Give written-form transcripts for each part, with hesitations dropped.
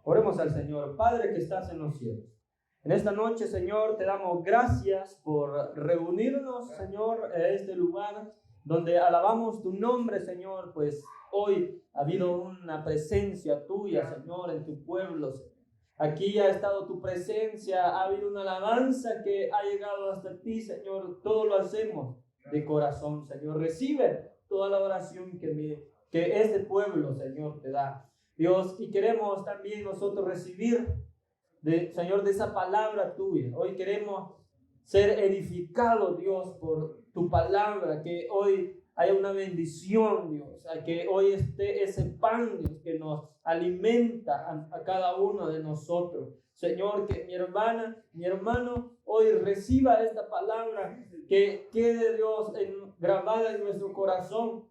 Oremos al Señor. Padre que estás en los cielos. En esta noche, Señor, te damos gracias por reunirnos, Señor, en este lugar donde alabamos tu nombre, Señor, pues hoy ha habido una presencia tuya, Señor, en tu pueblo, Señor. Aquí ha estado tu presencia, ha habido una alabanza que ha llegado hasta ti, Señor. Todo lo hacemos de corazón, Señor. Recibe toda la oración que este pueblo, Señor, te da. Dios, y queremos también nosotros recibir, Señor, de esa palabra tuya. Hoy queremos ser edificados, Dios, por tu palabra, que hoy haya una bendición, Dios, a que hoy esté ese pan, Dios, que nos alimenta a cada uno de nosotros. Señor, que mi hermana, mi hermano, hoy reciba esta palabra, que quede, Dios, grabada en nuestro corazón,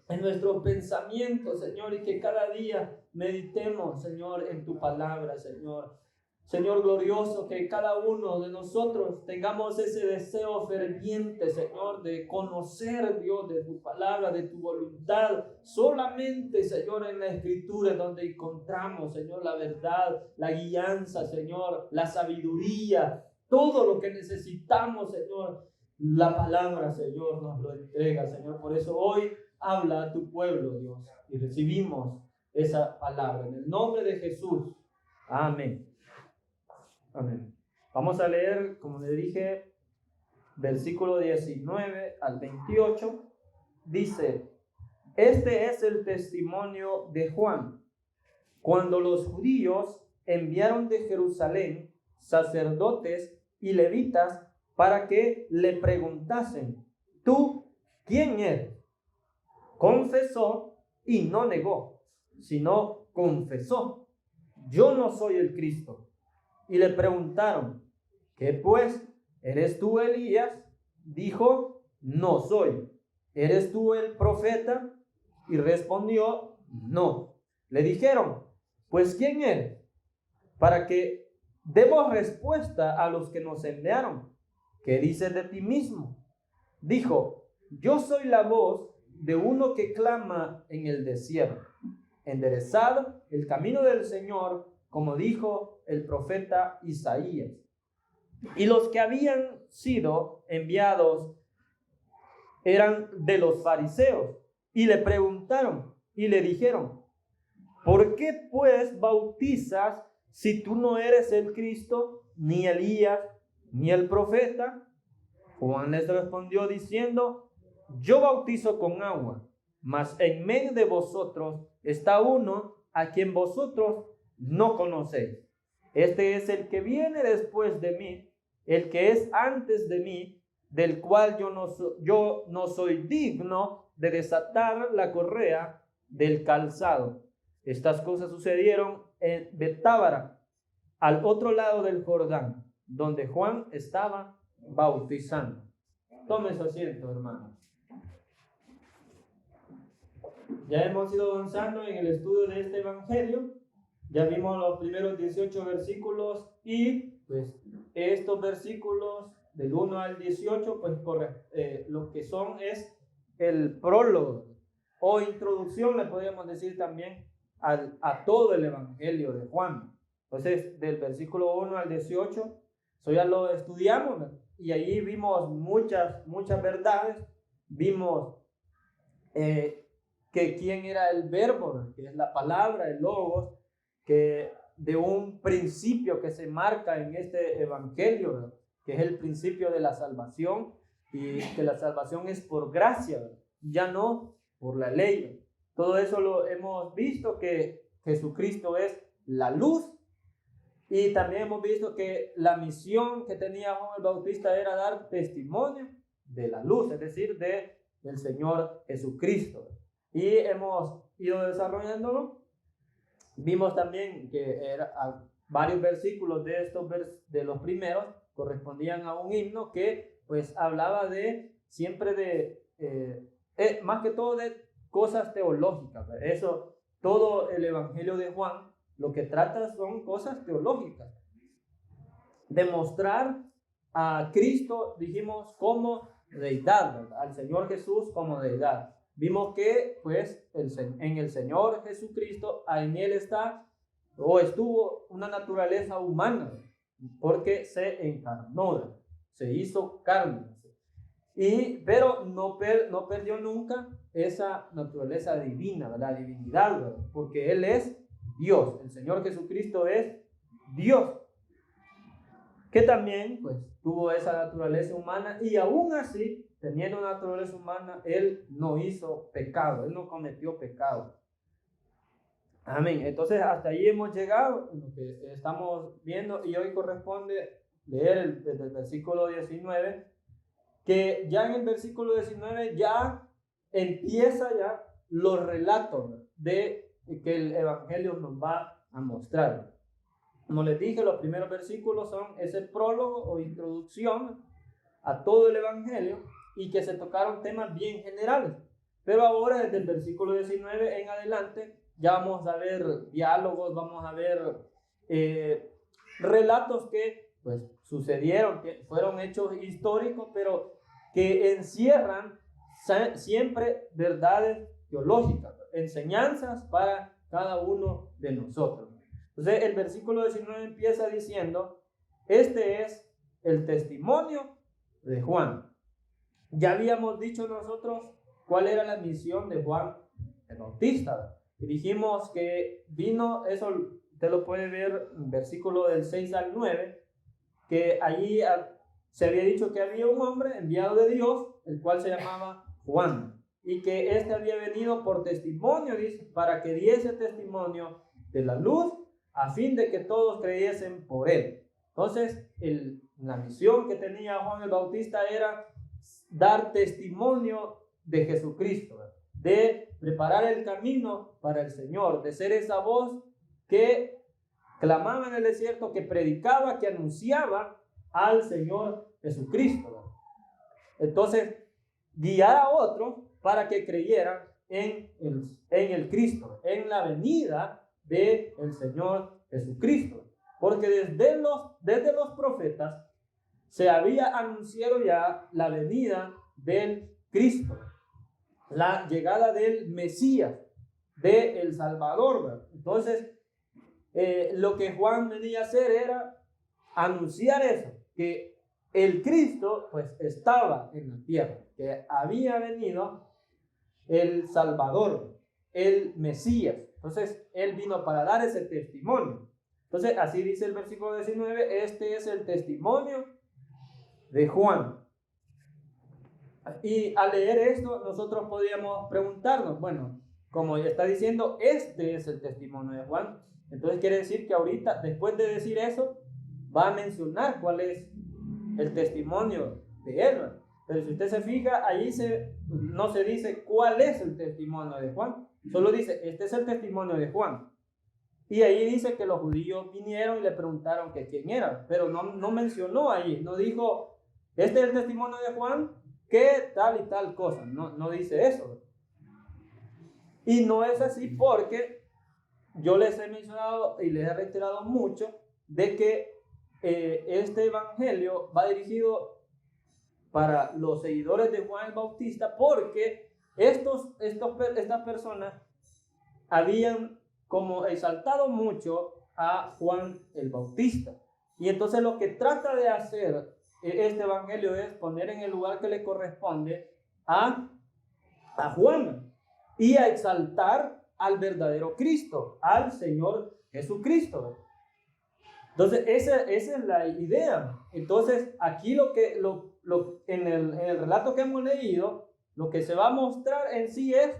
en nuestro pensamiento, Señor, y que cada día meditemos, Señor, en tu palabra, Señor. Señor glorioso, que cada uno de nosotros tengamos ese deseo ferviente, Señor, de conocer, Dios, de tu palabra, de tu voluntad. Solamente, Señor, en la Escritura donde encontramos, Señor, la verdad, la guianza, Señor, la sabiduría, todo lo que necesitamos, Señor. La palabra, Señor, nos lo entrega, Señor. Por eso hoy habla a tu pueblo, Dios, y recibimos esa palabra. En el nombre de Jesús. Amén. Amén. Vamos a leer, como le dije, versículo 19 al 28. Dice: este es el testimonio de Juan. Cuando los judíos enviaron de Jerusalén sacerdotes y levitas para que le preguntasen: ¿tú quién eres? Confesó y no negó, sino confesó: yo no soy el Cristo. Y le preguntaron: ¿qué pues? ¿Eres tú Elías? Dijo: no soy. ¿Eres tú el profeta? Y respondió: no. Le dijeron: pues ¿quién eres? Para que demos respuesta a los que nos enviaron. ¿Qué dices de ti mismo? Dijo: yo soy la voz de uno que clama en el desierto: enderezad el camino del Señor, como dijo el profeta Isaías. Y los que habían sido enviados eran de los fariseos, y le preguntaron y le dijeron: ¿por qué pues bautizas si tú no eres el Cristo, ni Elías, ni el profeta? Juan les respondió diciendo: yo bautizo con agua, mas en medio de vosotros está uno a quien vosotros no conocéis. Este es el que viene después de mí, el que es antes de mí, del cual yo no soy digno de desatar la correa del calzado. Estas cosas sucedieron en Betábara, al otro lado del Jordán, donde Juan estaba bautizando. Tome su asiento, hermano. Ya hemos ido avanzando en el estudio de este evangelio. Ya vimos los primeros 18 versículos y pues estos versículos del 1 al 18 pues lo que son es el prólogo o introducción, le podríamos decir también a todo el evangelio de Juan. Entonces del versículo 1 al 18 eso ya lo estudiamos, ¿no? Y ahí vimos muchas verdades. Vimos que quién era el verbo, que es la palabra, el logos, que de un principio que se marca en este evangelio, ¿verdad? Que es el principio de la salvación, y que la salvación es por gracia, ¿verdad? Ya no por la ley, ¿verdad? Todo eso lo hemos visto, que Jesucristo es la luz, y también hemos visto que la misión que tenía Juan el Bautista era dar testimonio de la luz, es decir, del Señor Jesucristo, ¿verdad? Y hemos ido desarrollándolo. Vimos también que varios versículos de los primeros correspondían a un himno que pues hablaba siempre más que todo de cosas teológicas. Eso, todo el evangelio de Juan lo que trata son cosas teológicas. Demostrar a Cristo, dijimos, como deidad, ¿verdad? Al Señor Jesús como deidad. Vimos que pues en el Señor Jesucristo, en Él está o estuvo una naturaleza humana, porque se encarnó, se hizo carne. Pero no perdió nunca esa naturaleza divina, la divinidad, ¿verdad? Porque Él es Dios, el Señor Jesucristo es Dios, que también pues tuvo esa naturaleza humana, y aún así, teniendo una naturaleza humana, Él no hizo pecado, Él no cometió pecado. Amén. Entonces hasta ahí hemos llegado en lo que estamos viendo, y hoy corresponde leer desde el versículo 19, que ya en el versículo 19 ya empieza ya los relatos de que el Evangelio nos va a mostrar. Como les dije, los primeros versículos son ese prólogo o introducción a todo el Evangelio, y que se tocaron temas bien generales. Pero ahora, desde el versículo 19 en adelante, ya vamos a ver diálogos, vamos a ver relatos que pues sucedieron, que fueron hechos históricos, pero que encierran siempre verdades teológicas, enseñanzas para cada uno de nosotros. Entonces el versículo 19 empieza diciendo: este es el testimonio de Juan. Ya habíamos dicho nosotros cuál era la misión de Juan el Bautista. Y dijimos que vino, eso usted lo puede ver en versículo del 6 al 9, que allí se había dicho que había un hombre enviado de Dios, el cual se llamaba Juan, y que este había venido por testimonio, dice, para que diese testimonio de la luz, a fin de que todos creyesen por él. Entonces, la misión que tenía Juan el Bautista era dar testimonio de Jesucristo, de preparar el camino para el Señor, de ser esa voz que clamaba en el desierto, que predicaba, que anunciaba al Señor Jesucristo. Entonces, guiar a otros para que creyeran en el Cristo, en la venida del Señor Jesucristo. Porque desde los profetas se había anunciado ya la venida del Cristo, la llegada del Mesías, del Salvador, ¿verdad? Entonces, lo que Juan venía a hacer era anunciar eso, que el Cristo pues estaba en la tierra, que había venido el Salvador, el Mesías. Entonces, él vino para dar ese testimonio. Entonces, así dice el versículo 19, este es el testimonio de Juan. Y al leer esto, nosotros podríamos preguntarnos, bueno, como ya está diciendo, este es el testimonio de Juan. Entonces quiere decir que ahorita, después de decir eso, va a mencionar cuál es el testimonio de él. Pero si usted se fija, allí no se dice cuál es el testimonio de Juan. Solo dice, este es el testimonio de Juan. Y ahí dice que los judíos vinieron y le preguntaron que quién era. Pero no mencionó allí, no dijo, este es el testimonio de Juan, que tal y tal cosa. No dice eso. Y no es así porque yo les he mencionado y les he reiterado mucho de que este evangelio va dirigido para los seguidores de Juan el Bautista, porque estas personas habían como exaltado mucho a Juan el Bautista. Y entonces lo que trata de hacer este evangelio es poner en el lugar que le corresponde a Juan y a exaltar al verdadero Cristo, al Señor Jesucristo. Entonces esa es la idea. Entonces aquí en el relato que hemos leído, lo que se va a mostrar en sí es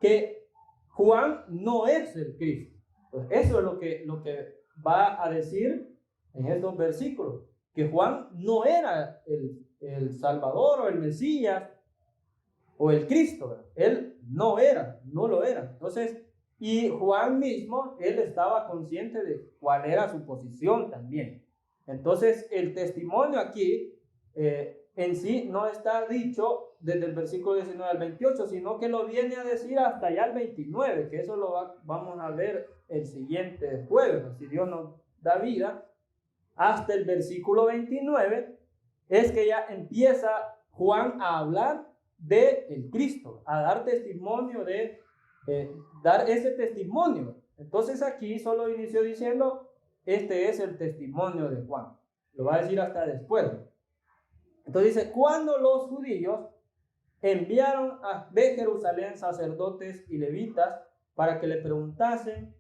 que Juan no es el Cristo. Entonces, eso es lo que va a decir en estos versículos, que Juan no era el Salvador o el Mesías o el Cristo, ¿verdad? Él no lo era. Entonces, y Juan mismo, él estaba consciente de cuál era su posición también. Entonces, el testimonio aquí en sí no está dicho desde el versículo 19 al 28, sino que lo viene a decir hasta allá el 29, que eso vamos a ver el siguiente jueves, si Dios nos da vida. Hasta el versículo 29 es que ya empieza Juan a hablar de el Cristo, a dar testimonio dar ese testimonio Entonces aquí solo inició diciendo, este es el testimonio de Juan. Lo va a decir hasta después. Entonces dice, cuando los judíos enviaron de Jerusalén sacerdotes y levitas para que le preguntasen,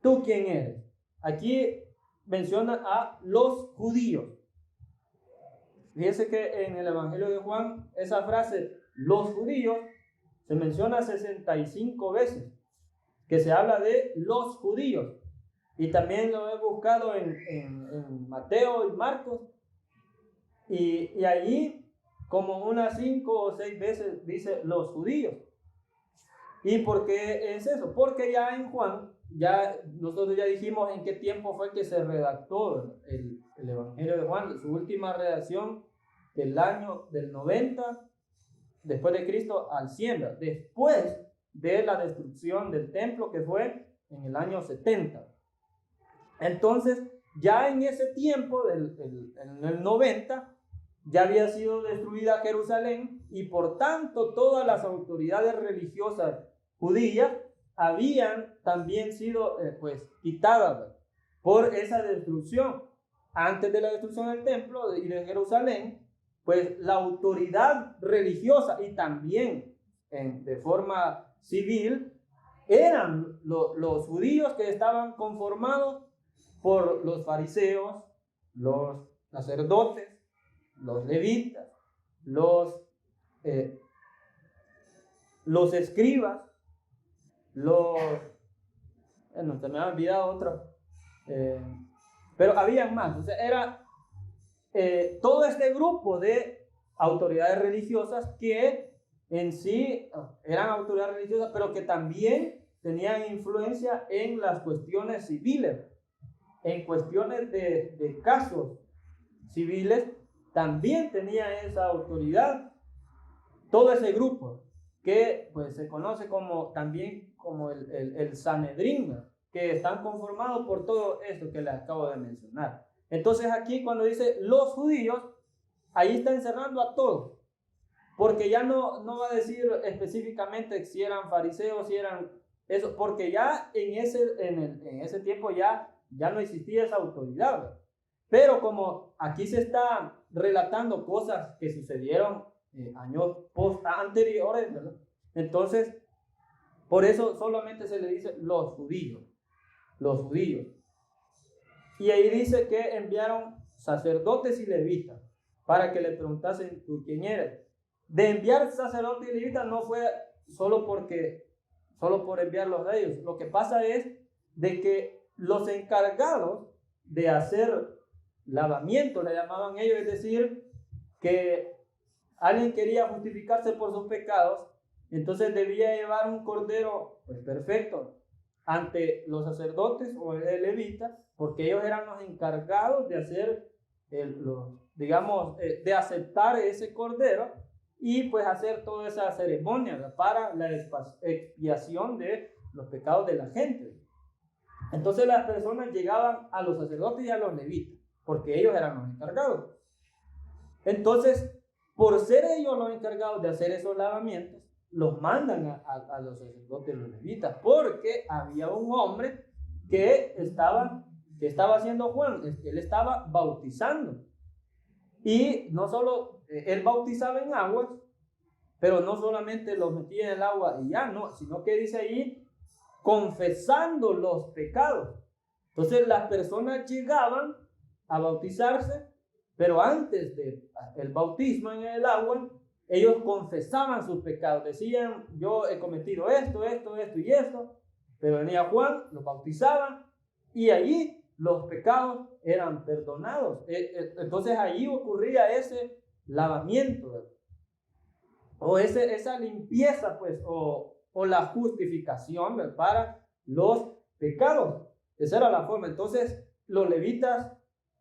¿tú quién eres? Aquí menciona a los judíos. Fíjense que en el Evangelio de Juan, esa frase, los judíos, se menciona 65 veces, que se habla de los judíos. Y también lo he buscado en Mateo y Marcos. Y allí, como unas 5 o 6 veces, dice los judíos. ¿Y por qué es eso? Porque ya en Juan, nosotros ya dijimos en qué tiempo fue que se redactó el Evangelio de Juan, su última redacción del año del 90 después de Cristo al 100, después de la destrucción del templo, que fue en el año 70. Entonces, ya en ese tiempo, en el 90, ya había sido destruida Jerusalén y por tanto todas las autoridades religiosas judías habían también sido quitadas por esa destrucción. Antes de la destrucción del templo y de Jerusalén, pues la autoridad religiosa y también de forma civil eran los judíos que estaban conformados por los fariseos, los sacerdotes, los levitas, los escribas, se me ha olvidado otro, pero habían más. O sea, era todo este grupo de autoridades religiosas que en sí eran autoridades religiosas, pero que también tenían influencia en las cuestiones civiles, en cuestiones de casos civiles, también tenía esa autoridad. Todo ese grupo que pues se conoce también como el Sanedrín, que están conformados por todo esto que les acabo de mencionar. Entonces aquí cuando dice los judíos, ahí está encerrando a todos, porque ya no va a decir específicamente si eran fariseos, si eran eso, porque ya en ese tiempo ya no existía esa autoridad. Pero como aquí se está relatando cosas que sucedieron años anteriores, ¿verdad? Entonces, por eso solamente se le dice los judíos. Y ahí dice que enviaron sacerdotes y levitas para que le preguntasen, ¿tú quién eres? De enviar sacerdotes y levitas no fue solo por enviarlos a ellos. Lo que pasa es de que los encargados de hacer lavamiento, le llamaban ellos, es decir, que alguien quería justificarse por sus pecados, entonces debía llevar un cordero perfecto ante los sacerdotes o el levita, porque ellos eran los encargados de hacer, de aceptar ese cordero y pues hacer toda esa ceremonia para la expiación de los pecados de la gente. Entonces las personas llegaban a los sacerdotes y a los levitas, porque ellos eran los encargados. Entonces, por ser ellos los encargados de hacer esos lavamientos, los mandan a los sacerdotes y los levitas, porque había un hombre que estaba haciendo Juan, él estaba bautizando. Y no solo, él bautizaba en aguas, pero no solamente los metía en el agua y ya, no, sino que dice ahí, confesando los pecados. Entonces las personas llegaban a bautizarse, pero antes del bautismo en el agua, ellos confesaban sus pecados, decían, yo he cometido esto y esto, pero venía Juan, los bautizaba y allí los pecados eran perdonados. Entonces allí ocurría ese lavamiento, ¿verdad? O esa limpieza, pues, o la justificación, ¿verdad?, para los pecados. Esa era la forma. Entonces los levitas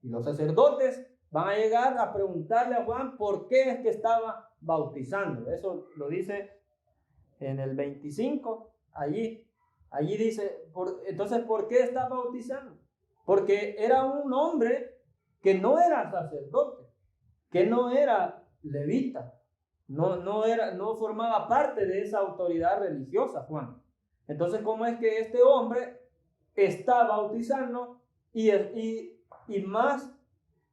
y los sacerdotes van a llegar a preguntarle a Juan por qué es que estaba bautizando. Eso lo dice en el 25, allí dice, entonces, ¿por qué está bautizando? Porque era un hombre que no era sacerdote, que no era levita, no formaba parte de esa autoridad religiosa, Juan. Entonces, ¿cómo es que este hombre está bautizando y más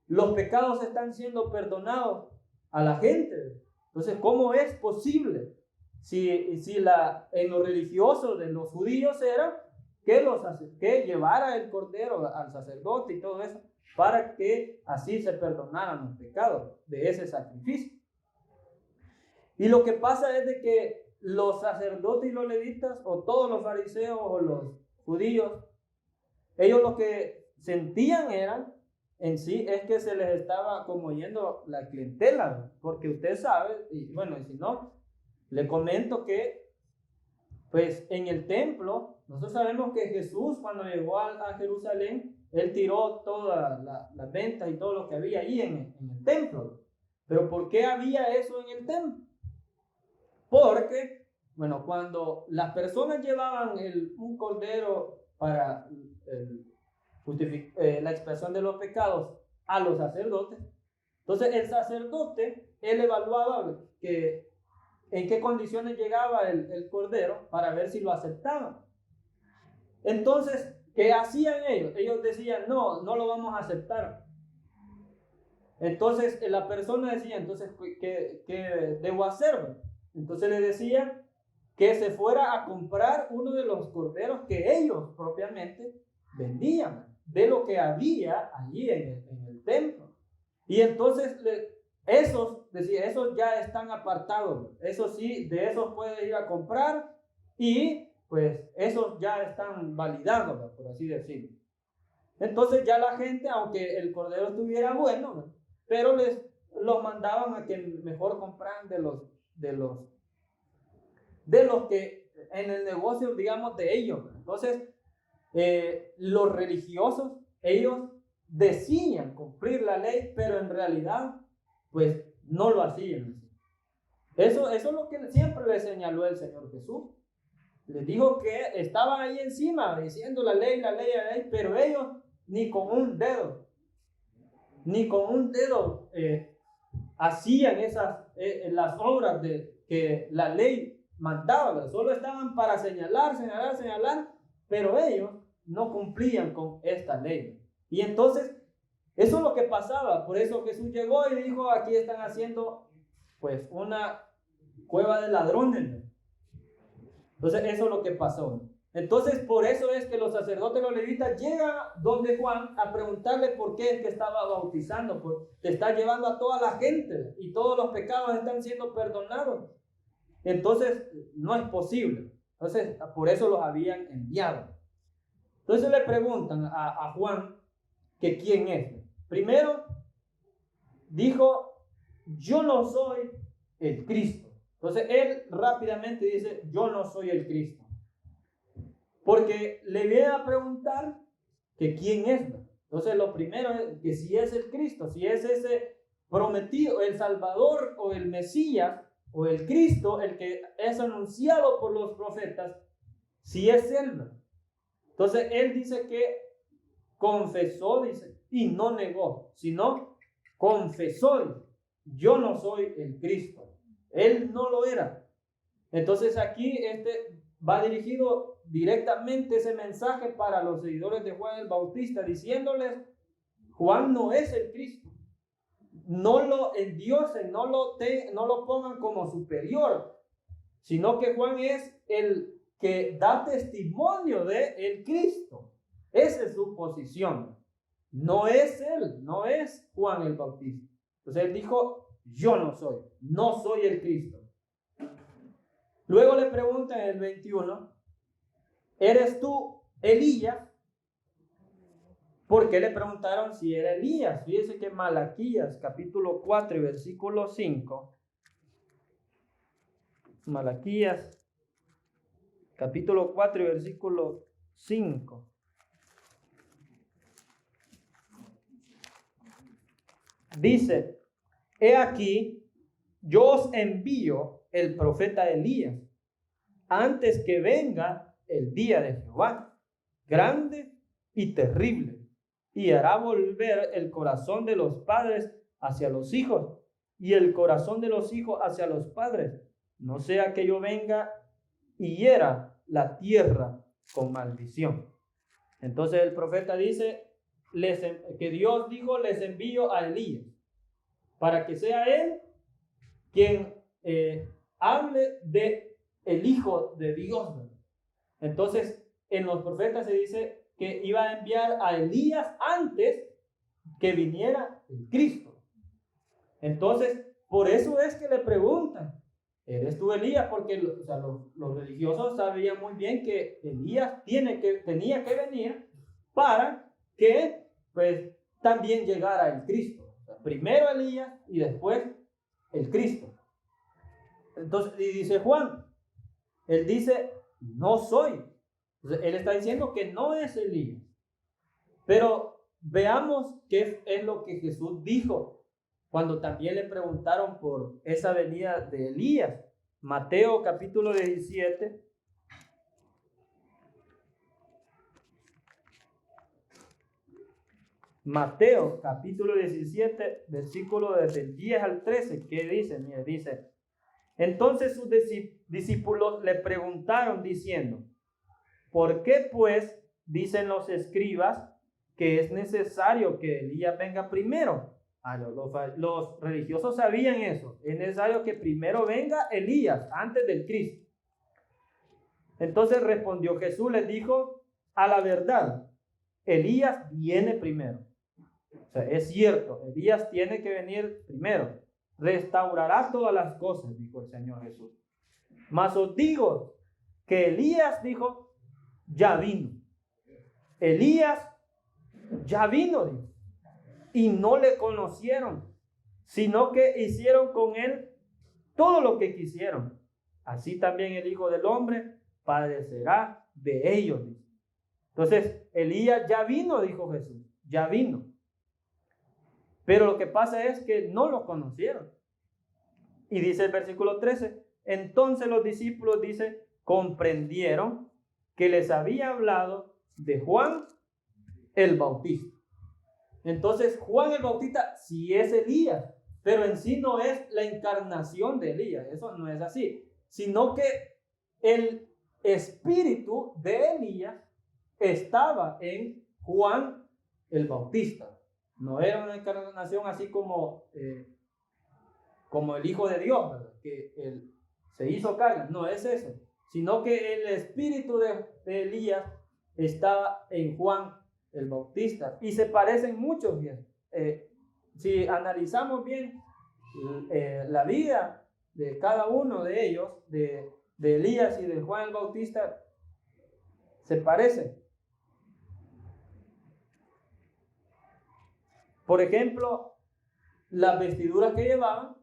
los pecados están siendo perdonados a la gente. Entonces, ¿cómo es posible? Si en lo religioso de los judíos era que llevara el cordero al sacerdote y todo eso, para que así se perdonaran los pecados de ese sacrificio. Y lo que pasa es de que los sacerdotes y los levitas, o todos los fariseos o los judíos, ellos lo que sentían eran en sí es que se les estaba como yendo la clientela, porque usted sabe, y bueno, y si no, le comento que pues en el templo, nosotros sabemos que Jesús cuando llegó a Jerusalén, él tiró todas las ventas y todo lo que había ahí en el templo. Pero ¿por qué había eso en el templo? Porque, bueno, cuando las personas llevaban un cordero para la expiación de los pecados a los sacerdotes, entonces el sacerdote, él evaluaba en qué condiciones llegaba el cordero para ver si lo aceptaban. Entonces, ¿qué hacían ellos? Ellos decían, no lo vamos a aceptar. Entonces, la persona decía, entonces, ¿qué debo hacer? Entonces le decía que se fuera a comprar uno de los corderos que ellos propiamente vendían, de lo que había allí en el templo. Y entonces esos ya están apartados. Eso sí, de esos puedes ir a comprar y pues esos ya están validados, por así decirlo. Entonces ya la gente, aunque el cordero estuviera bueno, pero los mandaban a que mejor compraran de los que en el negocio, digamos, de ellos. Entonces, los religiosos, ellos decían cumplir la ley, pero en realidad, pues, no lo hacían. Eso es lo que siempre le señaló el Señor Jesús. Les dijo que estaban ahí encima diciendo la ley, pero ellos ni con un dedo hacían las obras que la ley mandaba. Solo estaban para señalar, pero ellos no cumplían con esta ley. Y entonces, eso es lo que pasaba. Por eso Jesús llegó y dijo, aquí están haciendo pues una cueva de ladrones. Entonces, eso es lo que pasó. Entonces, por eso es que los sacerdotes, los levitas, llegan donde Juan a preguntarle por qué es que estaba bautizando, porque está llevando a toda la gente y todos los pecados están siendo perdonados. Entonces, no es posible. Entonces, por eso los habían enviado. Entonces le preguntan a Juan que quién es. Primero, dijo, yo no soy el Cristo. Entonces, él rápidamente dice, yo no soy el Cristo. Porque le viene a preguntar que quién es. Entonces, lo primero es que si es el Cristo, si es ese prometido, el Salvador o el Mesías o el Cristo, el que es anunciado por los profetas, si es él. Entonces, él dice que confesó, dice, y no negó, sino confesó, yo no soy el Cristo. Él no lo era. Entonces, aquí va dirigido directamente ese mensaje para los seguidores de Juan el Bautista, diciéndoles, Juan no es el Cristo. No lo endiosen, no lo pongan como superior, sino que Juan es el que da testimonio de el Cristo. Esa es su posición. No es él, no es Juan el Bautista. Entonces él dijo, yo no soy el Cristo. Luego le preguntan en el 21, ¿eres tú Elías? ¿Por qué le preguntaron si era Elías? Fíjese que Malaquías, capítulo 4, versículo 5. Malaquías, capítulo 4, versículo 5. Dice, he aquí, yo os envío el profeta Elías, antes que venga el día de Jehová, grande y terrible, y hará volver el corazón de los padres hacia los hijos, y el corazón de los hijos hacia los padres, no sea que yo venga y hiera la tierra con maldición. Entonces el profeta dice que Dios dijo, les envío a Elías para que sea él quien hable de el Hijo de Dios. Entonces en los profetas se dice que iba a enviar a Elías antes que viniera el Cristo. Entonces por eso es que le preguntan, ¿eres tú Elías? Porque los religiosos sabían muy bien que Elías tenía que venir para que pues también llegara el Cristo. O sea, primero Elías y después el Cristo. Entonces, y dice Juan, él dice, no soy. Entonces, él está diciendo que no es Elías. Pero veamos qué es lo que Jesús dijo cuando también le preguntaron por esa venida de Elías. Mateo capítulo 17. Mateo capítulo 17, versículo desde el 10 al 13. ¿Qué dice? Mire, dice, entonces sus discípulos le preguntaron diciendo, ¿por qué pues dicen los escribas que es necesario que Elías venga primero? Los religiosos sabían eso. Es necesario que primero venga Elías antes del Cristo. Entonces respondió Jesús, les dijo, a la verdad, Elías viene primero. O sea, es cierto, Elías tiene que venir primero. Restaurará todas las cosas, dijo el Señor Jesús. Mas os digo que Elías dijo, ya vino. Elías ya vino, dijo. Y no le conocieron, sino que hicieron con él todo lo que quisieron. Así también el Hijo del Hombre padecerá de ellos. Entonces, Elías ya vino, dijo Jesús, ya vino. Pero lo que pasa es que no lo conocieron. Y dice el versículo 13, entonces los discípulos, dice, comprendieron que les había hablado de Juan el Bautista. Entonces, Juan el Bautista sí es Elías, pero en sí no es la encarnación de Elías, eso no es así, sino que el espíritu de Elías estaba en Juan el Bautista. No era una encarnación así como el Hijo de Dios, ¿verdad? Que él se hizo carne, no es eso, sino que el espíritu de Elías estaba en Juan el Bautista, y se parecen mucho bien. Si analizamos bien la vida de cada uno de ellos, de Elías y de Juan el Bautista, se parecen. Por ejemplo, las vestiduras que llevaban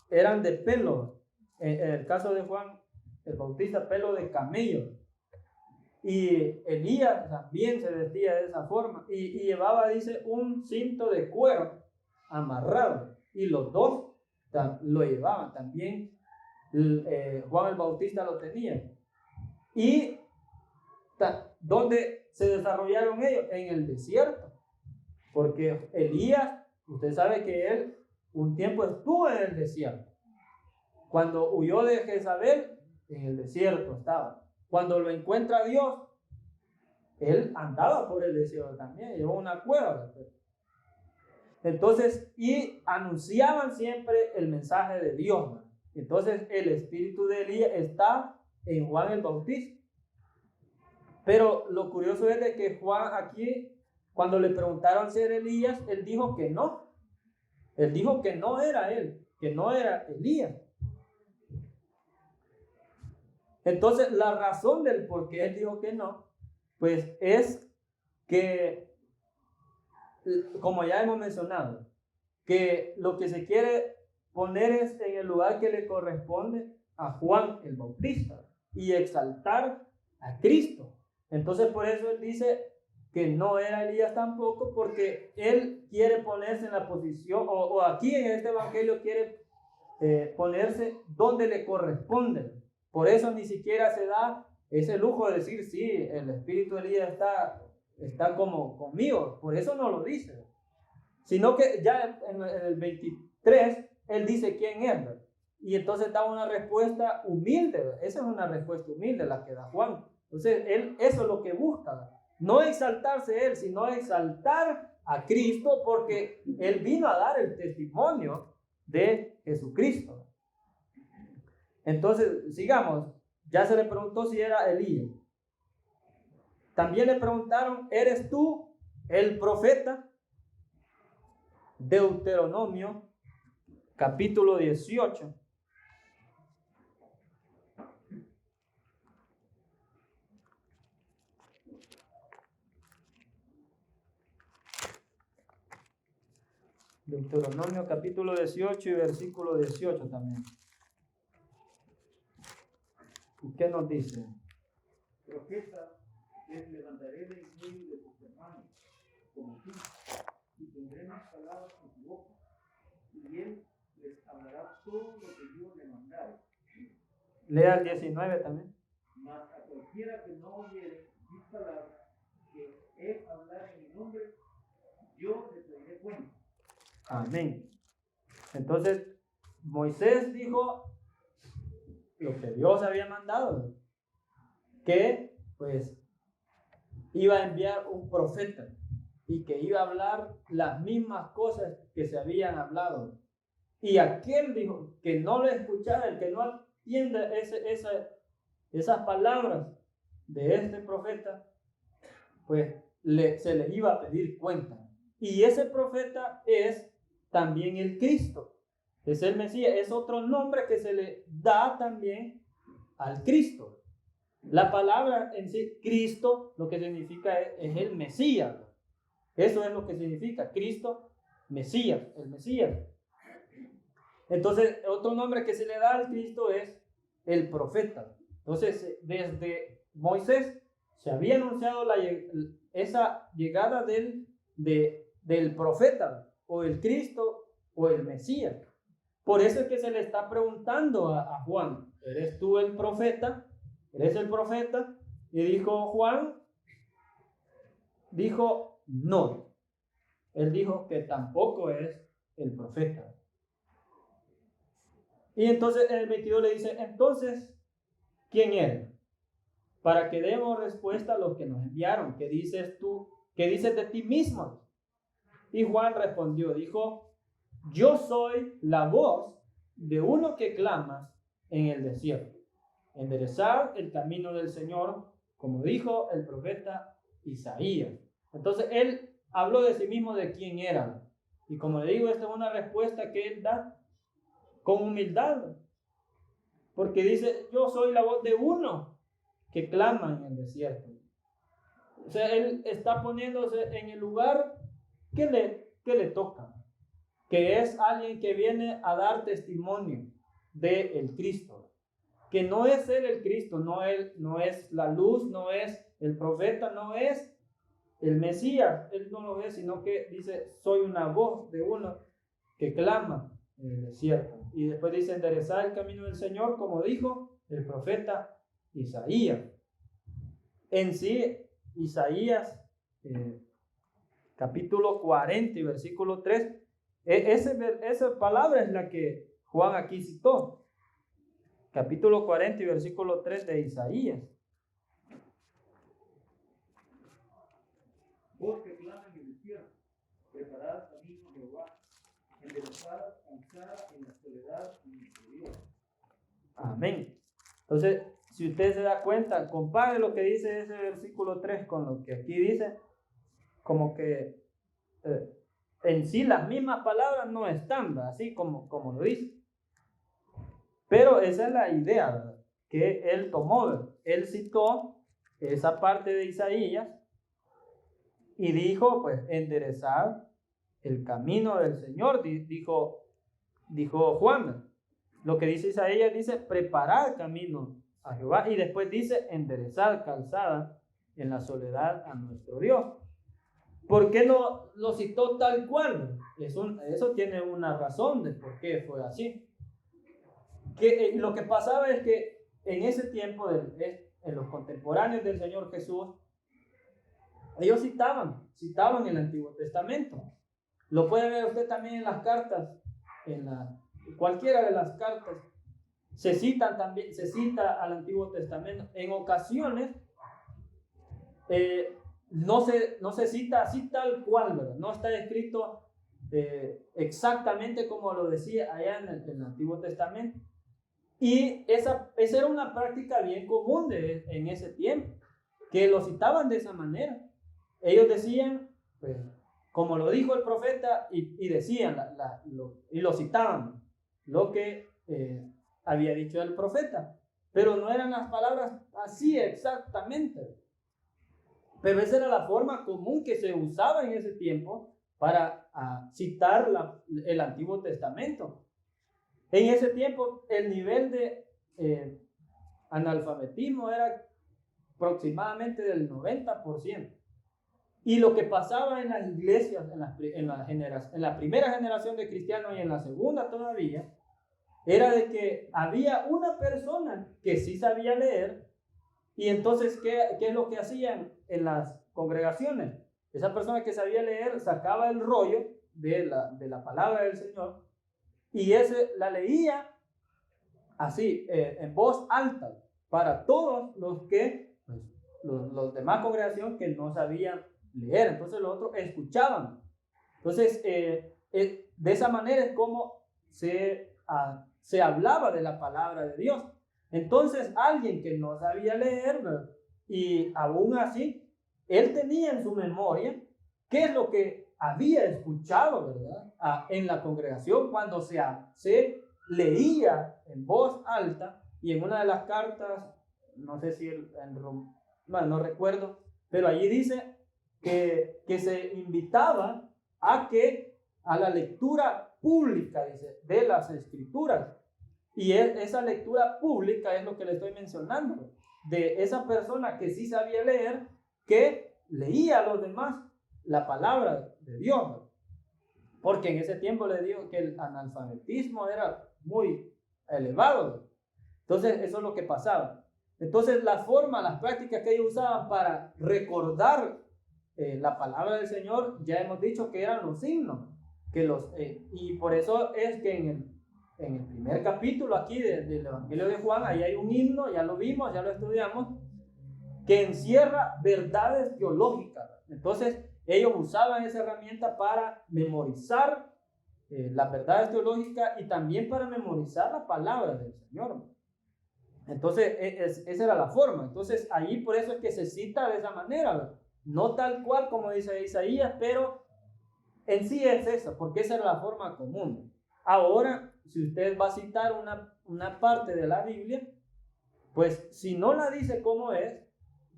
eran de pelo. En el caso de Juan el Bautista, pelo de camello. Y Elías también se vestía de esa forma y llevaba, dice, un cinto de cuero amarrado, y los dos lo llevaban también. Juan el Bautista lo tenía. Y ¿dónde se desarrollaron ellos? En el desierto, porque Elías, usted sabe que él un tiempo estuvo en el desierto. Cuando huyó de Jezabel, en el desierto estaba. Cuando lo encuentra Dios, él andaba por el desierto también, llevó una cueva. Entonces, y anunciaban siempre el mensaje de Dios, ¿no? Entonces, el espíritu de Elías está en Juan el Bautista. Pero lo curioso es de que Juan aquí, cuando le preguntaron si era Elías, él dijo que no. Él dijo que no era él, que no era Elías. Entonces, la razón del por qué él dijo que no, pues es que, como ya hemos mencionado, que lo que se quiere poner es en el lugar que le corresponde a Juan el Bautista y exaltar a Cristo. Entonces, por eso él dice que no era Elías tampoco, porque él quiere ponerse en la posición, o aquí en este evangelio quiere ponerse donde le corresponde. Por eso ni siquiera se da ese lujo de decir, sí, el espíritu de Elías está como conmigo. Por eso no lo dice. Sino que ya en el 23, él dice quién es, ¿verdad? Y entonces da una respuesta humilde, ¿verdad? Esa es una respuesta humilde la que da Juan. Entonces, él, eso es lo que busca. No exaltarse él, sino exaltar a Cristo, porque él vino a dar el testimonio de Jesucristo. Entonces, sigamos. Ya se le preguntó si era Elías. También le preguntaron, ¿eres tú el profeta? Deuteronomio, capítulo 18. Deuteronomio, capítulo 18 y versículo 18 también. ¿Y qué nos dice? Profeta, les levantaré de en medio de tus hermanos, como tú, y pondré mis palabras en su boca, y él les hablará todo lo que yo le mandare. Lea el 19 también. Mas a cualquiera que no oyere mis palabras, que él hablar en mi nombre, yo le traeré cuenta. Amén. Entonces, Moisés dijo lo que Dios había mandado, que pues iba a enviar un profeta y que iba a hablar las mismas cosas que se habían hablado. Y aquel dijo que no lo escuchara, el que no atienda esas palabras de este profeta, pues se les iba a pedir cuenta. Y ese profeta es también el Cristo, es el Mesías, es otro nombre que se le da también al Cristo. La palabra en sí, Cristo, lo que significa es el Mesías. Eso es lo que significa, Cristo, Mesías, el Mesías. Entonces, otro nombre que se le da al Cristo es el profeta. Entonces, desde Moisés se había anunciado esa llegada del profeta, o el Cristo, o el Mesías. Por eso es que se le está preguntando a Juan, ¿eres tú el profeta? ¿Eres el profeta? Y dijo Juan, dijo no. Él dijo que tampoco es el profeta. Y entonces en el 22 le dice, entonces, ¿quién eres? Para que demos respuesta a los que nos enviaron. ¿Qué dices tú? ¿Qué dices de ti mismo? Y Juan respondió, dijo, yo soy la voz de uno que clama en el desierto. Enderezar el camino del Señor, como dijo el profeta Isaías. Entonces él habló de sí mismo, de quién era. Y como le digo, esta es una respuesta que él da con humildad. Porque dice, yo soy la voz de uno que clama en el desierto. O sea, él está poniéndose en el lugar que le toca, que es alguien que viene a dar testimonio del Cristo, que no es él el Cristo, no es la luz, no es el profeta, no es el Mesías, él no lo es, sino que dice, soy una voz de uno que clama en el desierto. Y después dice, enderezar el camino del Señor, como dijo el profeta Isaías. En sí, Isaías, capítulo 40 y versículo 3, esa palabra es la que Juan aquí citó. Capítulo 40 y versículo 3 de Isaías. Vos que clama en el desierto, preparad camino a Jehová, enderezad calzada en la soledad de nuestro Dios. Amén. Entonces, si usted se da cuenta, compare lo que dice ese versículo 3 con lo que aquí dice, como que en sí las mismas palabras no están, así como lo dice. Pero esa es la idea, ¿verdad?, que él tomó. Él citó esa parte de Isaías y dijo, pues, enderezar el camino del Señor, dijo Juan. Lo que dice Isaías dice, preparar camino a Jehová, y después dice, enderezar calzada en la soledad a nuestro Dios. ¿Por qué no lo citó tal cual? Eso tiene una razón de por qué fue así. Lo que pasaba es que en ese tiempo, en los contemporáneos del Señor Jesús, ellos citaban el Antiguo Testamento. Lo puede ver usted también en las cartas, cualquiera de las cartas. Se cita al Antiguo Testamento. En ocasiones no se cita así tal cual, ¿verdad? No está escrito exactamente como lo decía allá en el Antiguo Testamento. Y esa era una práctica bien común en ese tiempo, que lo citaban de esa manera. Ellos decían, pues, como lo dijo el profeta, y decían, y lo citaban, lo que había dicho el profeta. Pero no eran las palabras así exactamente. Pero esa era la forma común que se usaba en ese tiempo para citar el Antiguo Testamento. En ese tiempo el nivel de analfabetismo era aproximadamente del 90%. Y lo que pasaba en las iglesias, en la primera generación de cristianos y en la segunda todavía, era de que había una persona que sí sabía leer. Y entonces, ¿qué es lo que hacían en las congregaciones? Esa persona que sabía leer sacaba el rollo de la palabra del Señor y ese la leía así, en voz alta, para todos los que, pues, los demás congregación que no sabían leer. Entonces los otros escuchaban. Entonces, de esa manera es como se hablaba de la palabra de Dios. Entonces, alguien que no sabía leer, ¿verdad? Y aún así, él tenía en su memoria qué es lo que había escuchado, ¿verdad? En la congregación cuando se leía en voz alta. Y en una de las cartas, no sé si no recuerdo, pero allí dice que se invitaba a la lectura pública, dice, de las escrituras. Y esa lectura pública es lo que le estoy mencionando, de esa persona que sí sabía leer, que leía a los demás la palabra de Dios. Porque en ese tiempo le digo que el analfabetismo era muy elevado. Entonces, eso es lo que pasaba. Entonces, las prácticas que ellos usaban para recordar la palabra del Señor, ya hemos dicho que eran los himnos. Y por eso es que en el primer capítulo aquí del Evangelio de Juan, ahí hay un himno, ya lo vimos, ya lo estudiamos, que encierra verdades teológicas. Entonces, ellos usaban esa herramienta para memorizar las verdades teológicas y también para memorizar la palabra del Señor. Entonces, esa era la forma. Entonces, ahí por eso es que se cita de esa manera, ¿verdad? No tal cual como dice Isaías, pero en sí es eso, porque esa era la forma común. Ahora, si usted va a citar una parte de la Biblia, pues si no la dice como es,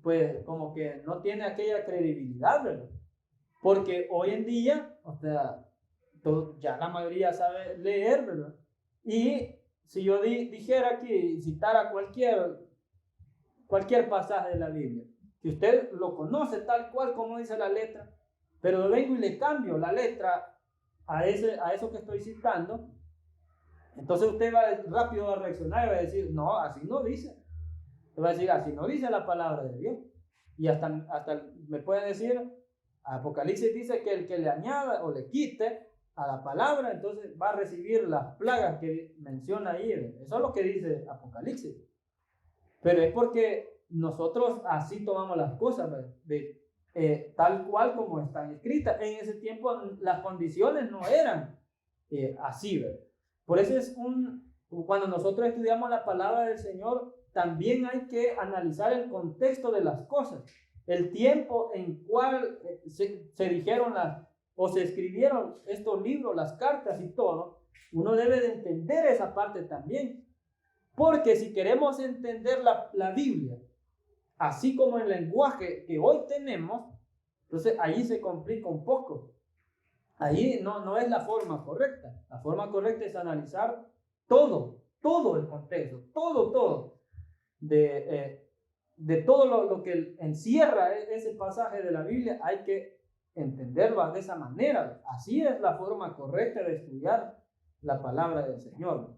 pues como que no tiene aquella credibilidad, ¿verdad? Porque hoy en día, o sea, ya la mayoría sabe leer, ¿verdad? Y si yo dijera aquí, citara cualquier pasaje de la Biblia, que usted lo conoce tal cual como dice la letra, pero vengo y le cambio la letra a eso que estoy citando, entonces usted rápido va a reaccionar y va a decir, no, así no dice. Usted va a decir, así no dice la palabra de Dios. Y hasta me puede decir, Apocalipsis dice que el que le añada o le quite a la palabra, entonces va a recibir las plagas que menciona ahí. Eso es lo que dice Apocalipsis. Pero es porque nosotros así tomamos las cosas, tal cual como están escritas. En ese tiempo las condiciones no eran así, ¿verdad? Por eso cuando nosotros estudiamos la palabra del Señor, también hay que analizar el contexto de las cosas, el tiempo en cual se dijeron o se escribieron estos libros, las cartas y todo. Uno debe de entender esa parte también, porque si queremos entender la Biblia, así como el lenguaje que hoy tenemos, entonces ahí se complica un poco. Ahí no es la forma correcta. La forma correcta es analizar todo el contexto, todo de todo lo que encierra ese pasaje de la Biblia. Hay que entenderlo de esa manera. Así es la forma correcta de estudiar la palabra del Señor,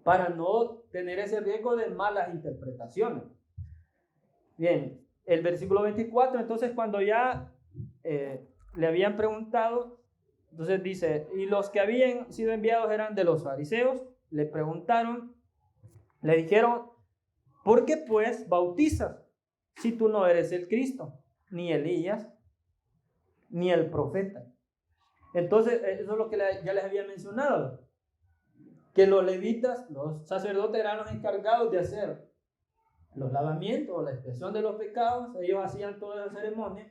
para no tener ese riesgo de malas interpretaciones. Bien, el versículo 24, entonces cuando ya le habían preguntado, entonces dice, y los que habían sido enviados eran de los fariseos, le preguntaron, le dijeron, ¿por qué pues bautizas si tú no eres el Cristo, ni Elías, ni el profeta. Entonces, eso es lo que ya les había mencionado, que los levitas, los sacerdotes, eran los encargados de hacer los lavamientos, la expiación de los pecados. Ellos hacían toda esa ceremonia,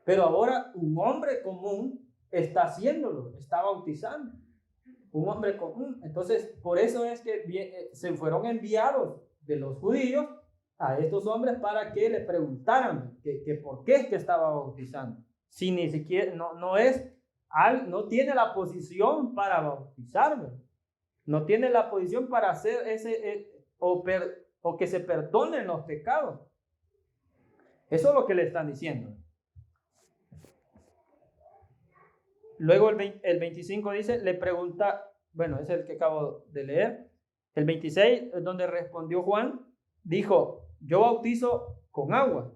pero ahora un hombre común está haciéndolo, está bautizando, un hombre común. Entonces, por eso es que se fueron enviados de los judíos a estos hombres para que le preguntaran que por qué es que estaba bautizando. Si ni siquiera, no tiene la posición para bautizarme, no tiene la posición para hacer o que se perdonen los pecados. Eso es lo que le están diciendo. Luego el 25 dice, le pregunta, bueno, ese es el que acabo de leer. El 26, donde respondió Juan, dijo, yo bautizo con agua,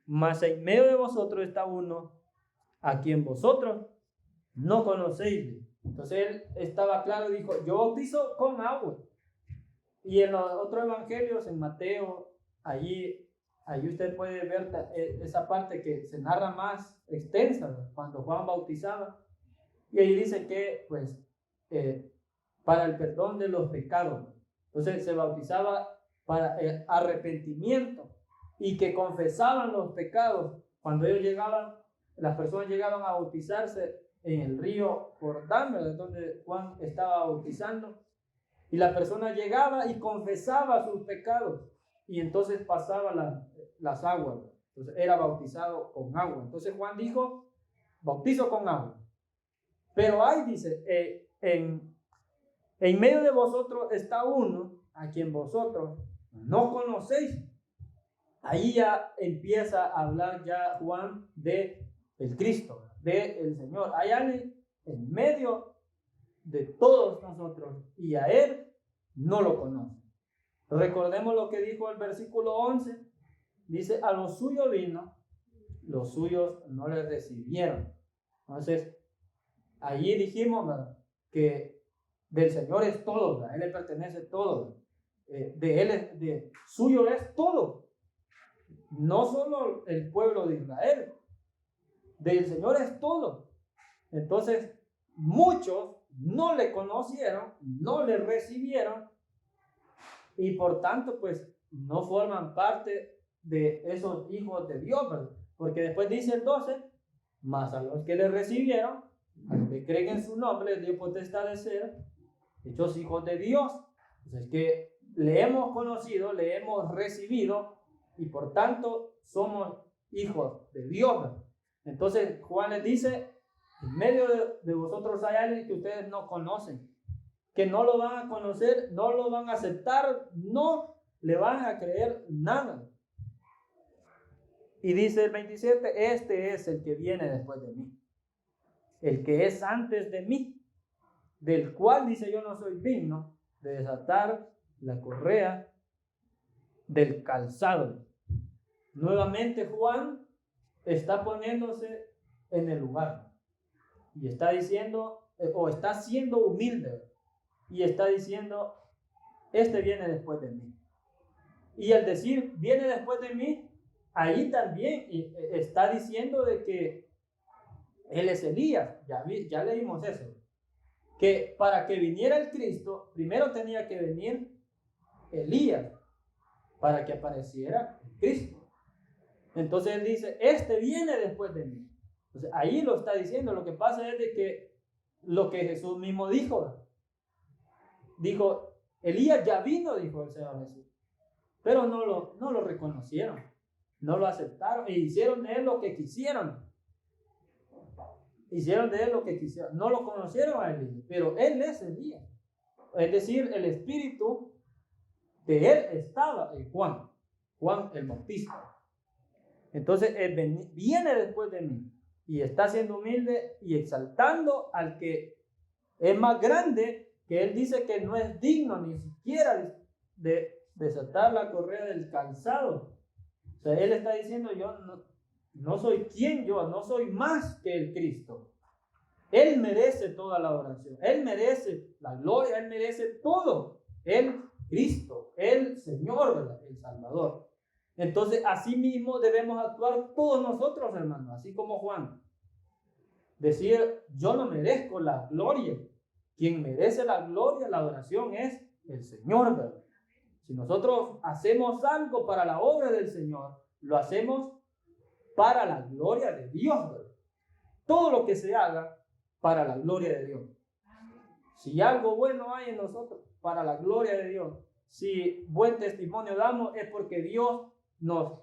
mas en medio de vosotros está uno a quien vosotros no conocéis. Entonces él estaba claro y dijo, yo bautizo con agua. Y en los otros evangelios, en Mateo, allí usted puede ver esa parte que se narra más extensa, cuando Juan bautizaba. Y ahí dice que, pues, para el perdón de los pecados. Entonces se bautizaba para arrepentimiento y que confesaban los pecados. Cuando ellos llegaban, las personas llegaban a bautizarse en el río Jordán, ¿verdad?, donde Juan estaba bautizando. Y la persona llegaba y confesaba sus pecados. Y entonces pasaba las aguas. Entonces era bautizado con agua. Entonces Juan dijo, bautizo con agua. Pero ahí dice, en medio de vosotros está uno a quien vosotros no conocéis. Ahí ya empieza a hablar ya Juan de el Cristo, de el Señor. Hay alguien en medio de todos nosotros y a él no lo conoce. Recordemos lo que dijo el versículo 11. Dice, a los suyos vino, los suyos no le recibieron. Entonces, allí dijimos, ¿verdad?, que del Señor es todo, ¿verdad? A él le pertenece todo, de suyo es todo, no solo el pueblo de Israel, del Señor es todo. Entonces muchos no le conocieron, no le recibieron y por tanto pues no forman parte de esos hijos de Dios, ¿verdad? Porque después dice el 12, mas a los que le recibieron, a los que creen en su nombre, les dio potestad de ser hechos hijos de Dios. Entonces, que le hemos conocido, le hemos recibido y por tanto somos hijos de Dios. Entonces, Juan les dice, en medio de vosotros hay alguien que ustedes no conocen, que no lo van a conocer, no lo van a aceptar, no le van a creer nada. Y dice el 27, este es el que viene después de mí, el que es antes de mí, del cual dice yo no soy digno de desatar la correa del calzado. Nuevamente Juan está poniéndose en el lugar y está diciendo, o está siendo humilde y está diciendo, este viene después de mí. Y al decir viene después de mí, ahí también está diciendo de que él es Elías. Ya leímos eso, que para que viniera el Cristo primero tenía que venir Elías para que apareciera el Cristo. Entonces él dice, este viene después de mí. Entonces ahí lo está diciendo. Lo que pasa es de que lo que Jesús mismo dijo, Elías ya vino, dijo el Señor Jesús, pero no lo reconocieron, no lo aceptaron e hicieron de él lo que quisieron. Hicieron de él lo que quisieron, no lo conocieron a Elías, pero él es Elías. Es decir, el espíritu de él estaba en Juan el Bautista. Entonces él viene después de mí y está siendo humilde y exaltando al que es más grande, que él dice que no es digno ni siquiera de desatar la correa del calzado. O sea, él está diciendo, yo no soy quien yo, no soy más que el Cristo. Él merece toda la oración, él merece la gloria, él merece todo. El Cristo, el Señor, ¿verdad?, el Salvador. Entonces, así mismo debemos actuar todos nosotros, hermanos, así como Juan. Decir, yo no merezco la gloria. Quien merece la gloria, la adoración es el Señor, ¿verdad? Si nosotros hacemos algo para la obra del Señor, lo hacemos para la gloria de Dios, ¿verdad? Todo lo que se haga para la gloria de Dios. Si algo bueno hay en nosotros, para la gloria de Dios. Si buen testimonio damos, es porque Dios nos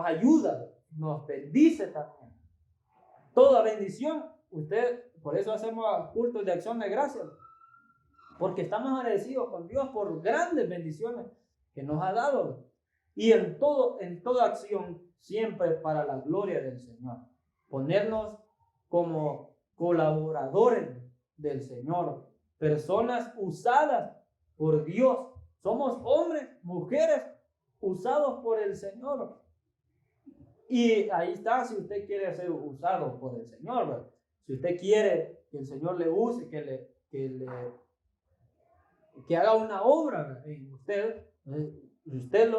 ayuda, nos bendice también. Toda bendición, por eso hacemos cultos de acción de gracias, porque estamos agradecidos con Dios por grandes bendiciones que nos ha dado. Y en toda acción, siempre para la gloria del Señor. Ponernos como colaboradores del Señor, personas usadas por Dios. Somos hombres, mujeres usados por el Señor. Y ahí está, si usted quiere ser usado por el Señor, ¿verdad? Si usted quiere que el Señor le use, que haga una obra en usted, usted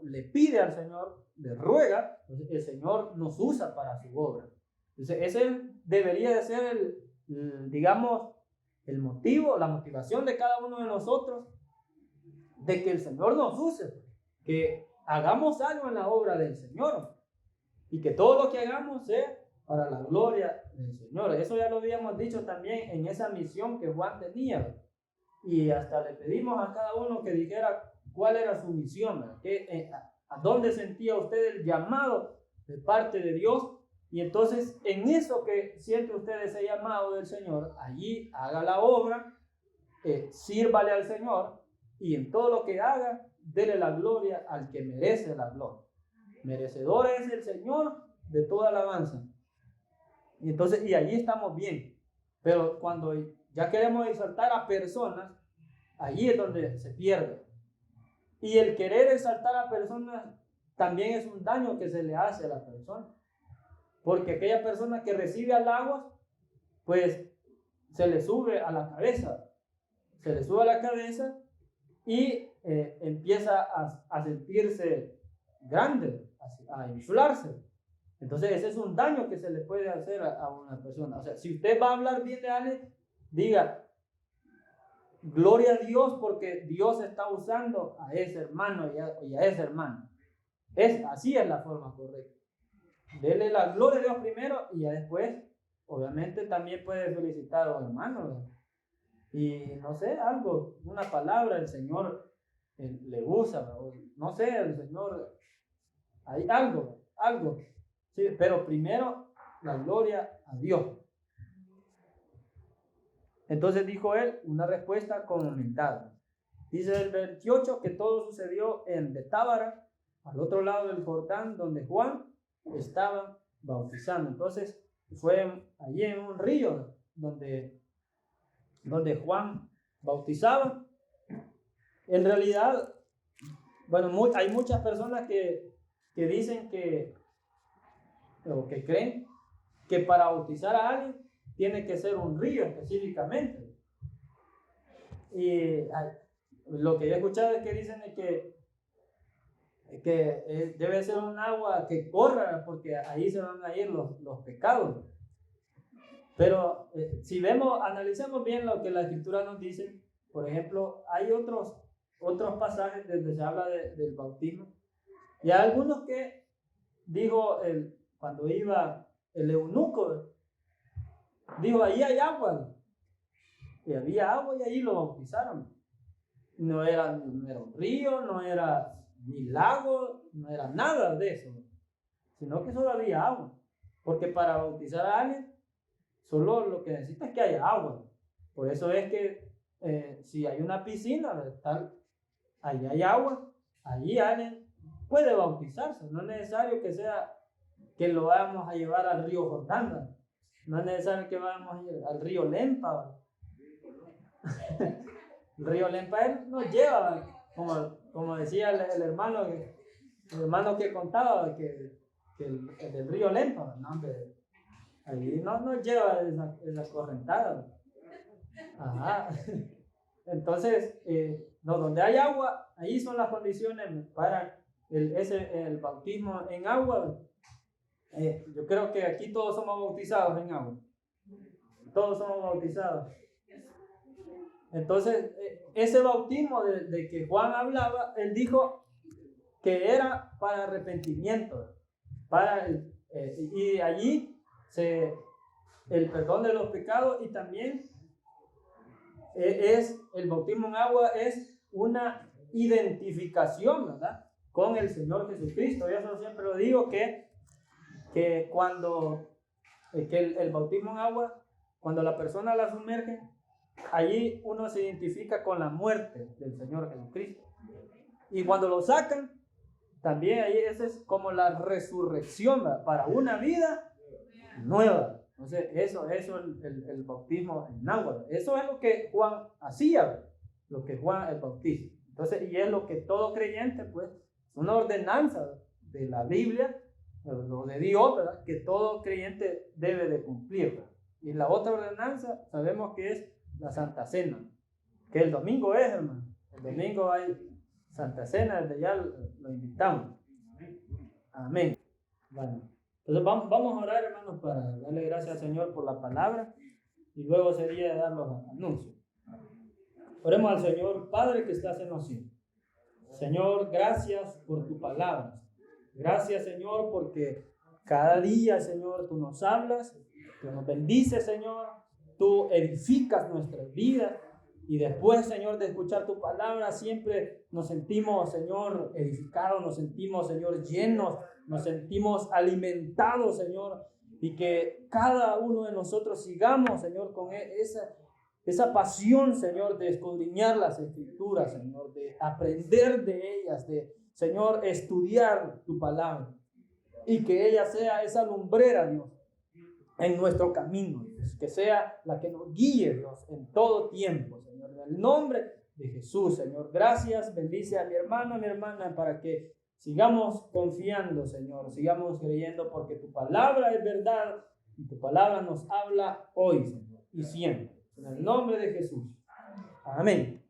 le pide al Señor, le ruega, el Señor nos usa para su obra. Entonces, ese debería de ser digamos, el motivo, la motivación de cada uno de nosotros, de que el Señor nos use, que hagamos algo en la obra del Señor y que todo lo que hagamos sea para la gloria del Señor. Eso ya lo habíamos dicho también en esa misión que Juan tenía, y hasta le pedimos a cada uno que dijera cuál era su misión, a dónde sentía usted el llamado de parte de Dios. Y entonces, en eso que siente usted ese llamado del Señor, allí haga la obra, sírvale al Señor, y en todo lo que haga, dele la gloria al que merece la gloria. Merecedor es el Señor de toda alabanza. Y entonces, y allí estamos bien. Pero cuando ya queremos exaltar a personas, allí es donde se pierde. Y el querer exaltar a personas también es un daño que se le hace a la persona. Porque aquella persona que recibe halagos, pues se le sube a la cabeza. Se le sube a la cabeza y empieza a sentirse grande, a inflarse. Entonces ese es un daño que se le puede hacer a una persona. O sea, si usted va a hablar bien de alguien, diga, gloria a Dios porque Dios está usando a ese hermano y a esa hermana. Así es la forma correcta. Dele la gloria a Dios primero y ya después, obviamente, también puede felicitar a los hermanos. Y no sé, algo, una palabra, el Señor le usa, no sé, el Señor, hay algo, sí, pero primero la gloria a Dios. Entonces dijo él una respuesta comentada. Dice el 28 que todo sucedió en Betábara, al otro lado del Jordán, donde Juan estaba bautizando. Entonces fue allí en un río donde Juan bautizaba. En realidad, bueno, hay muchas personas que dicen o que creen que para bautizar a alguien tiene que ser un río específicamente. Y lo que yo he escuchado es que dicen que debe ser un agua que corra, porque ahí se van a ir los pecados. Pero si analicemos bien lo que la Escritura nos dice, por ejemplo, hay otros pasajes donde se habla del bautismo, y hay algunos que dijo cuando iba el eunuco, dijo, ahí hay agua, y había agua y ahí lo bautizaron. No era un río, no era ni lago, no era nada de eso, sino que solo había agua, porque para bautizar a alguien solo lo que necesita es que haya agua. Por eso es que si hay una piscina, ahí hay agua, allí alguien puede bautizarse. No es necesario que lo vayamos a llevar al río Jordán, no es necesario que vayamos a ir al río Lempa. El río Lempa él nos lleva, como decía el hermano que contaba que el del río Lempa, no, hombre, ahí no nos lleva esa correntada. Ajá. Entonces, donde hay agua, ahí son las condiciones para el bautismo en agua. Yo creo que aquí todos somos bautizados en agua. Todos somos bautizados. Entonces, ese bautismo de que Juan hablaba, él dijo que era para arrepentimiento, y allí el perdón de los pecados, y también el bautismo en agua es una identificación, ¿verdad?, con el Señor Jesucristo. Yo eso siempre lo digo, que cuando el bautismo en agua, cuando la persona la sumerge, allí uno se identifica con la muerte del Señor Jesucristo. Y cuando lo sacan, también ahí esa es como la resurrección, ¿verdad?, para una vida nueva. Entonces, eso el bautismo en agua. Eso es lo que Juan hacía, ¿verdad?, lo que Juan el Bautista. Entonces, y es lo que todo creyente, pues, una ordenanza de la Biblia, lo de Dios, ¿verdad?, que todo creyente debe de cumplir, ¿verdad? Y la otra ordenanza sabemos que es la Santa Cena, que el domingo es, hermano. El domingo hay Santa Cena, desde ya lo invitamos. Amén. Bueno, entonces vamos a orar, hermanos, para darle gracias al Señor por la palabra, y luego sería dar los anuncios. Oremos al Señor. Padre que estás en los cielos, Señor, gracias por tu palabra. Gracias, Señor, porque cada día, Señor, tú nos hablas, tú nos bendices, Señor, tú edificas nuestras vidas, y después, Señor, de escuchar tu palabra, siempre nos sentimos, Señor, edificados, nos sentimos, Señor, llenos, nos sentimos alimentados, Señor, y que cada uno de nosotros sigamos, Señor, con esa pasión, Señor, de escudriñar las Escrituras, Señor, de aprender de ellas, de, Señor, estudiar tu palabra, y que ella sea esa lumbrera, Dios, en nuestro camino, Dios, que sea la que nos guíe, Dios, en todo tiempo, Señor, en el nombre de Jesús, Señor. Gracias, bendice a mi hermano, a mi hermana, para que sigamos confiando, Señor, sigamos creyendo, porque tu palabra es verdad, y tu palabra nos habla hoy, Señor, y siempre. En el nombre de Jesús. Amén.